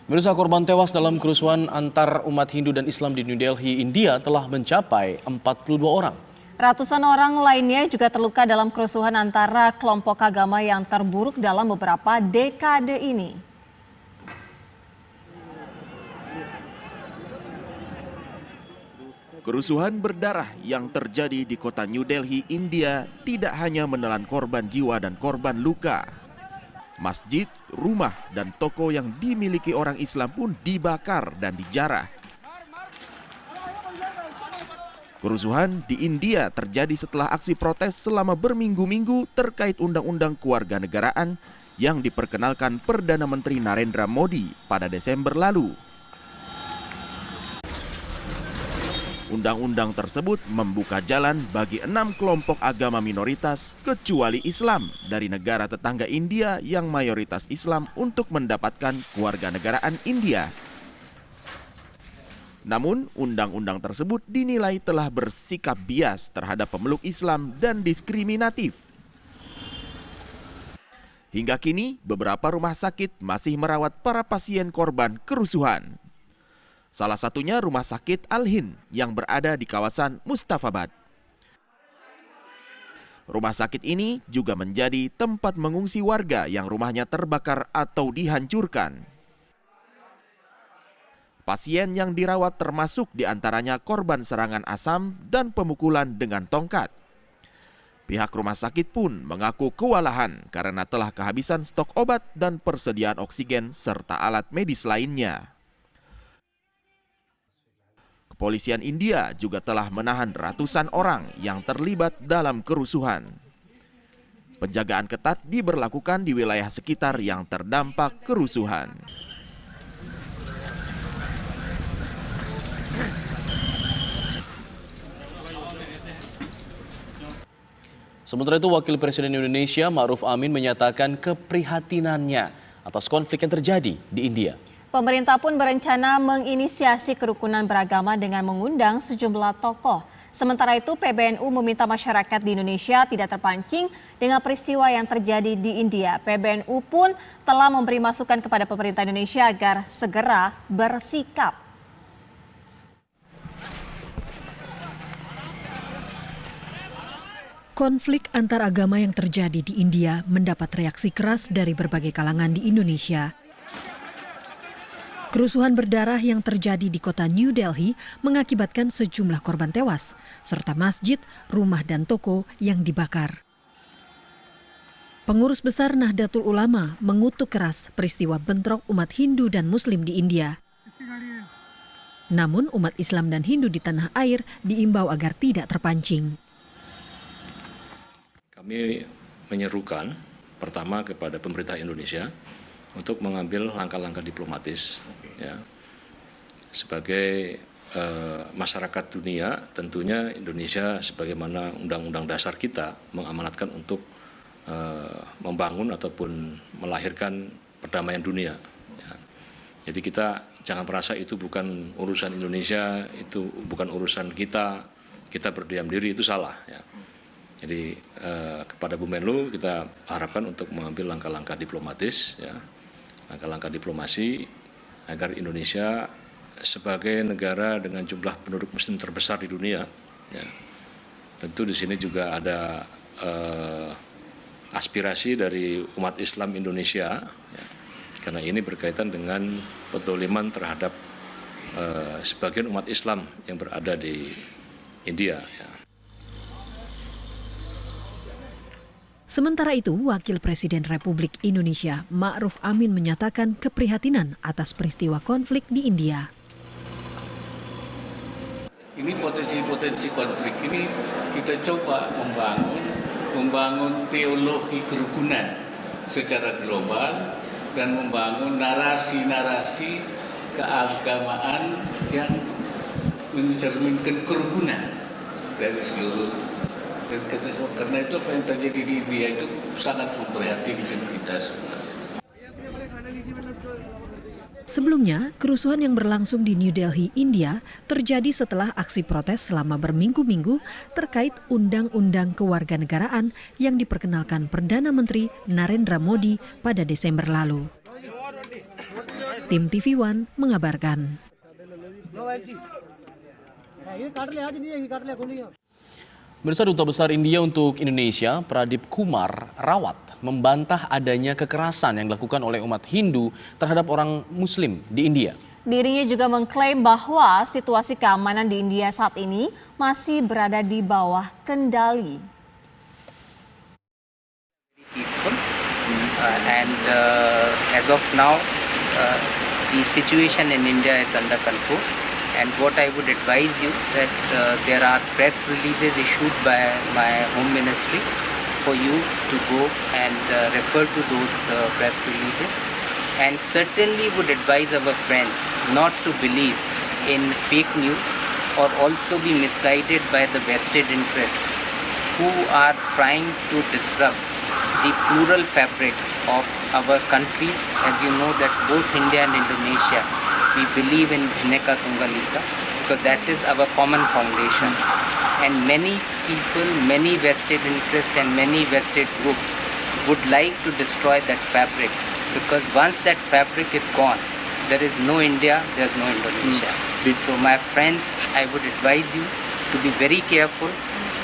Pemirsa, korban tewas dalam kerusuhan antar umat Hindu dan Islam di New Delhi, India telah mencapai 42 orang. Ratusan orang lainnya juga terluka dalam kerusuhan antara kelompok agama yang terburuk dalam beberapa dekade ini. Kerusuhan berdarah yang terjadi di kota New Delhi, India tidak hanya menelan korban jiwa dan korban luka. Masjid, rumah, dan toko yang dimiliki orang Islam pun dibakar dan dijarah. Kerusuhan di India terjadi setelah aksi protes selama berminggu-minggu terkait undang-undang kewarganegaraan yang diperkenalkan Perdana Menteri Narendra Modi pada Desember lalu. Undang-undang tersebut membuka jalan bagi 6 kelompok agama minoritas kecuali Islam dari negara tetangga India yang mayoritas Islam untuk mendapatkan kewarganegaraan India. Namun, undang-undang tersebut dinilai telah bersikap bias terhadap pemeluk Islam dan diskriminatif. Hingga kini, beberapa rumah sakit masih merawat para pasien korban kerusuhan. Salah satunya Rumah Sakit Al-Hind yang berada di kawasan Mustafabad. Rumah sakit ini juga menjadi tempat mengungsi warga yang rumahnya terbakar atau dihancurkan. Pasien yang dirawat termasuk diantaranya korban serangan asam dan pemukulan dengan tongkat. Pihak rumah sakit pun mengaku kewalahan karena telah kehabisan stok obat dan persediaan oksigen serta alat medis lainnya. Kepolisian India juga telah menahan ratusan orang yang terlibat dalam kerusuhan. Penjagaan ketat diberlakukan di wilayah sekitar yang terdampak kerusuhan. Sementara itu, Wakil Presiden Indonesia Ma'ruf Amin menyatakan keprihatinannya atas konflik yang terjadi di India. Pemerintah pun berencana menginisiasi kerukunan beragama dengan mengundang sejumlah tokoh. Sementara itu, PBNU meminta masyarakat di Indonesia tidak terpancing dengan peristiwa yang terjadi di India. PBNU pun telah memberi masukan kepada pemerintah Indonesia agar segera bersikap. Konflik antar agama yang terjadi di India mendapat reaksi keras dari berbagai kalangan di Indonesia. Kerusuhan berdarah yang terjadi di kota New Delhi mengakibatkan sejumlah korban tewas, serta masjid, rumah, dan toko yang dibakar. Pengurus besar Nahdlatul Ulama mengutuk keras peristiwa bentrok umat Hindu dan Muslim di India. Namun umat Islam dan Hindu di tanah air diimbau agar tidak terpancing. Kami menyerukan pertama kepada pemerintah Indonesia untuk mengambil langkah-langkah diplomatis ya. Sebagai masyarakat dunia, tentunya Indonesia sebagaimana Undang-Undang Dasar kita mengamanatkan untuk membangun ataupun melahirkan perdamaian dunia ya. Jadi kita jangan merasa itu bukan urusan Indonesia, itu bukan urusan kita berdiam diri, itu salah ya. Jadi kepada Bu Menlu kita harapkan untuk mengambil langkah-langkah diplomatis ya. Langkah-langkah diplomasi agar Indonesia sebagai negara dengan jumlah penduduk Muslim terbesar di dunia, ya, tentu di sini juga ada aspirasi dari umat Islam Indonesia, ya, karena ini berkaitan dengan penzaliman terhadap sebagian umat Islam yang berada di India. Ya. Sementara itu, Wakil Presiden Republik Indonesia Ma'ruf Amin menyatakan keprihatinan atas peristiwa konflik di India. Ini potensi-potensi konflik ini kita coba membangun teologi kerukunan secara global dan membangun narasi-narasi keagamaan yang mencerminkan kerukunan dari seluruh. Dan karena itu apa yang terjadi di India itu sangat memprihatinkan kita semua. Sebelumnya, kerusuhan yang berlangsung di New Delhi, India terjadi setelah aksi protes selama berminggu-minggu terkait Undang-Undang Kewarganegaraan yang diperkenalkan Perdana Menteri Narendra Modi pada Desember lalu. Tim TV One mengabarkan. Pemirsa, Duta Besar India untuk Indonesia, Pradip Kumar Rawat, membantah adanya kekerasan yang dilakukan oleh umat Hindu terhadap orang Muslim di India. Dirinya juga mengklaim bahwa situasi keamanan di India saat ini masih berada di bawah kendali. Peaceful, and as of now, the situation in India is under control. And what I would advise you that there are press releases issued by my Home Ministry for you to go and refer to those press releases. And certainly would advise our friends not to believe in fake news or also be misguided by the vested interests who are trying to disrupt the plural fabric of our countries. As you know that both India and Indonesia, we believe in Bhinneka Tunggal Ika because that is our common foundation. And many people, many vested interests and many vested groups would like to destroy that fabric, because once that fabric is gone, there is no India, there is no Indonesia. So my friends, I would advise you to be very careful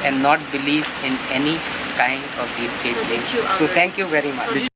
and not believe in any kind of these fake things. So thank you very much.